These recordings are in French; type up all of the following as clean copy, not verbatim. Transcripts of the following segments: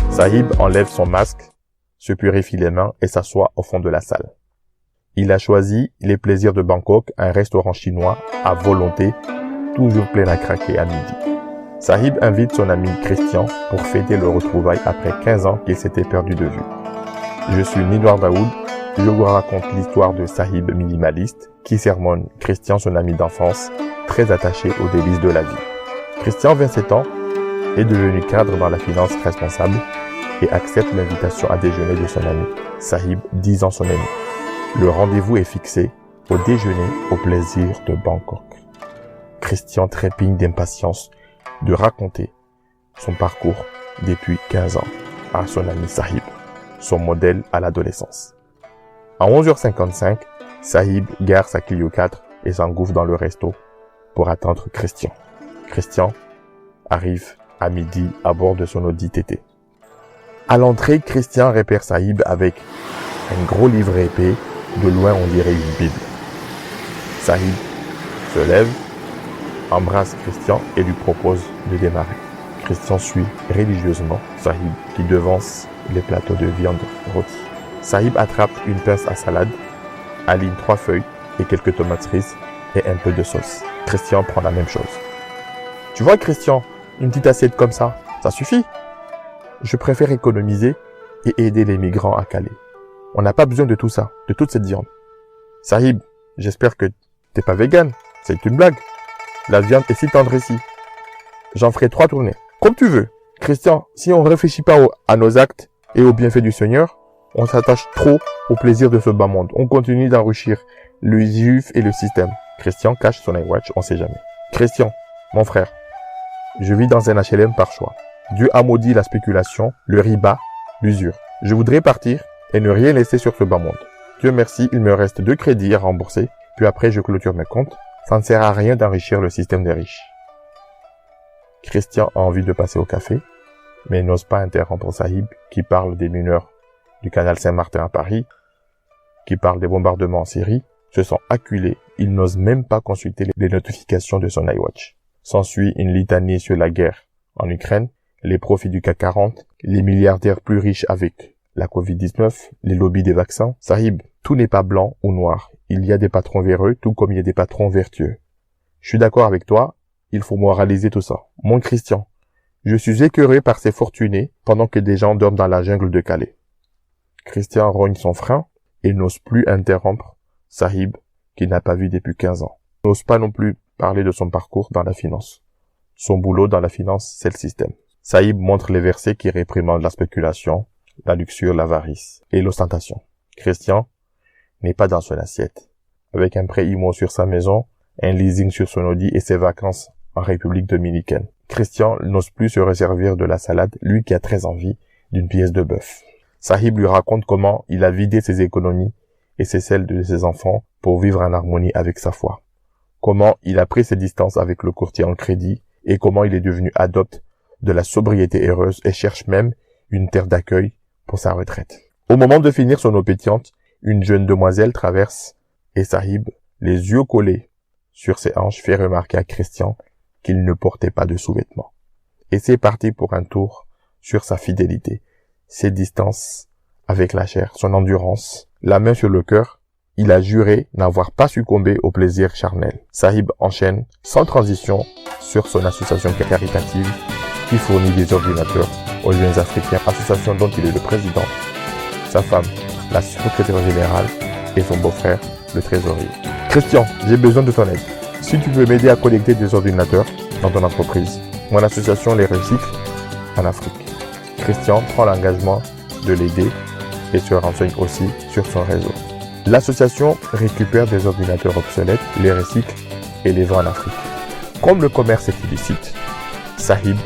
Sahib enlève son masque, se purifie les mains et s'assoit au fond de la salle. Il a choisi les plaisirs de Bangkok, un restaurant chinois à volonté, toujours plein à craquer à midi. Sahib invite son ami Christian pour fêter le retrouvaille après 15 ans qu'il s'était perdu de vue. Je suis Nidwar Daoud, je vous raconte l'histoire de Sahib minimaliste qui sermonne Christian, son ami d'enfance, très attaché aux délices de la vie. Christian, 27 ans, est devenu cadre dans la finance responsable et accepte l'invitation à déjeuner de son ami. Sahib, 10 ans son ami. Le rendez-vous est fixé au déjeuner au plaisir de Bangkok. Christian trépigne d'impatience de raconter son parcours depuis 15 ans à son ami Sahib, son modèle à l'adolescence. À 11h55, Sahib gare sa Clio 4 et s'engouffre dans le resto pour attendre Christian. Christian arrive à midi à bord de son Audi TT. À l'entrée, Christian repère Sahib avec un gros livret épais. De loin, on dirait une Bible. Sahib se lève, embrasse Christian et lui propose de démarrer. Christian suit religieusement Sahib qui devance les plateaux de viande rôtie. Sahib attrape une pince à salade, aligne 3 feuilles et quelques tomates cerises et un peu de sauce. Christian prend la même chose. Tu vois Christian, une petite assiette comme ça suffit. Je préfère économiser et aider les migrants à Calais. On n'a pas besoin de tout ça, de toute cette viande. Sahib, j'espère que t'es pas vegan. C'est une blague. La viande est si tendre ici. J'en ferai 3 tournées. Comme tu veux. Christian, si on ne réfléchit pas à nos actes et aux bienfaits du Seigneur, on s'attache trop au plaisir de ce bas monde. On continue d'enrichir le juif et le système. Christian cache son iWatch, on sait jamais. Christian, mon frère, je vis dans un HLM par choix. Dieu a maudit la spéculation, le riba, l'usure. Je voudrais partir et ne rien laisser sur ce bas monde. Dieu merci, il me reste 2 crédits à rembourser, puis après je clôture mes comptes. Ça ne sert à rien d'enrichir le système des riches. Christian a envie de passer au café, mais n'ose pas interrompre Sahib, qui parle des mineurs du canal Saint-Martin à Paris, qui parle des bombardements en Syrie, se sent acculé. Il n'ose même pas consulter les notifications de son iWatch. S'ensuit une litanie sur la guerre en Ukraine, les profits du CAC 40, les milliardaires plus riches avec la Covid-19, les lobbies des vaccins. Sahib, tout n'est pas blanc ou noir. Il y a des patrons véreux, tout comme il y a des patrons vertueux. Je suis d'accord avec toi, il faut moraliser tout ça. Mon Christian, je suis écœuré par ces fortunés pendant que des gens dorment dans la jungle de Calais. Christian rogne son frein et n'ose plus interrompre Sahib, qu'il n'a pas vu depuis 15 ans. N'ose pas non plus parler de son parcours dans la finance. Son boulot dans la finance, c'est le système. Sahib montre les versets qui réprimandent la spéculation, la luxure, l'avarice et l'ostentation. Christian n'est pas dans son assiette. Avec un prêt IMO sur sa maison, un leasing sur son Audi et ses vacances en République dominicaine. Christian n'ose plus se resservir de la salade, lui qui a très envie d'une pièce de bœuf. Sahib lui raconte comment il a vidé ses économies et celles de ses enfants pour vivre en harmonie avec sa foi. Comment il a pris ses distances avec le courtier en crédit et comment il est devenu adepte de la sobriété heureuse et cherche même une terre d'accueil pour sa retraite. Au moment de finir son eau pétillante, une jeune demoiselle traverse et Sahib, les yeux collés sur ses hanches, fait remarquer à Christian qu'il ne portait pas de sous-vêtements. Et c'est parti pour un tour sur sa fidélité, ses distances avec la chair, son endurance, la main sur le cœur. Il a juré n'avoir pas succombé au plaisir charnel. Sahib enchaîne sans transition sur son association caritative qui fournit des ordinateurs aux jeunes Africains, association dont il est le président, sa femme, la secrétaire générale et son beau-frère, le trésorier. Christian, j'ai besoin de ton aide. Si tu veux m'aider à collecter des ordinateurs dans ton entreprise, mon association les recycle en Afrique. Christian prend l'engagement de l'aider et se renseigne aussi sur son réseau. L'association récupère des ordinateurs obsolètes, les recycle et les vend en Afrique. Comme le commerce est illicite, Sahib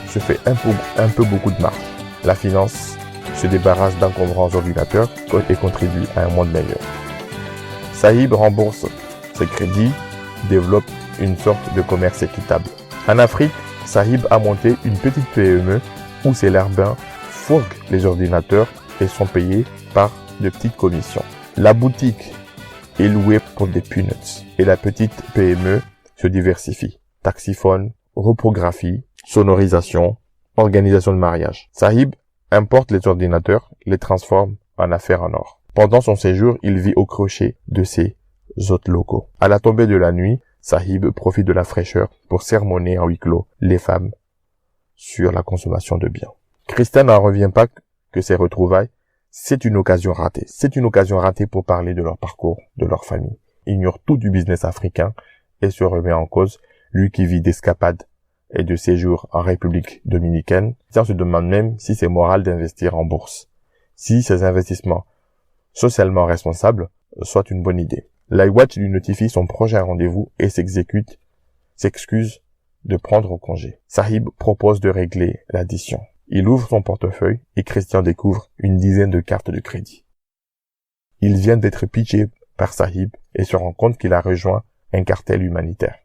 se fait un peu beaucoup de marge. La finance se débarrasse d'encombrants ordinateurs et contribue à un monde meilleur. Sahib rembourse ses crédits, développe une sorte de commerce équitable. En Afrique, Sahib a monté une petite PME où ses larbins fourguent les ordinateurs et sont payés par de petites commissions. La boutique est louée pour des peanuts et la petite PME se diversifie. Taxiphone, reprographie, sonorisation, Organisation de mariage. Sahib importe les ordinateurs, les transforme en affaires en or. Pendant son séjour, il vit au crochet de ses hôtes locaux. À la tombée de la nuit, Sahib profite de la fraîcheur pour sermonner en huis clos les femmes sur la consommation de biens. Christian n'en revient pas que ces retrouvailles, c'est une occasion ratée. C'est une occasion ratée pour parler de leur parcours, de leur famille. Il ignore tout du business africain et se remet en cause, lui qui vit d'escapades et de séjours en République dominicaine. On se demande même si c'est moral d'investir en bourse, si ces investissements socialement responsables soient une bonne idée. l'iWatch lui notifie son prochain rendez-vous et s'excuse de prendre congé. Sahib propose de régler l'addition. Il ouvre son portefeuille et Christian découvre une dizaine de cartes de crédit. Il vient d'être pitché par Sahib et se rend compte qu'il a rejoint un cartel humanitaire.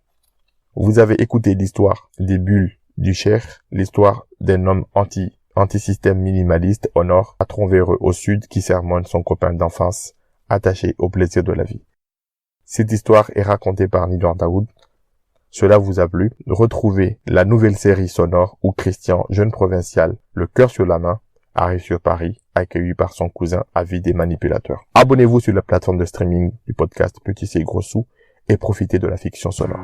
Vous avez écouté l'histoire des bulles du Cher, l'histoire d'un homme anti-système minimaliste au nord, patron véreux au sud qui sermonne son copain d'enfance attaché au plaisir de la vie. Cette histoire est racontée par Nidor Daoud. Cela vous a plu? Retrouvez la nouvelle série sonore où Christian, jeune provincial, le cœur sur la main, arrive sur Paris, accueilli par son cousin avide des manipulateurs. Abonnez-vous sur la plateforme de streaming du podcast Petit C Gros Sous et profitez de la fiction sonore.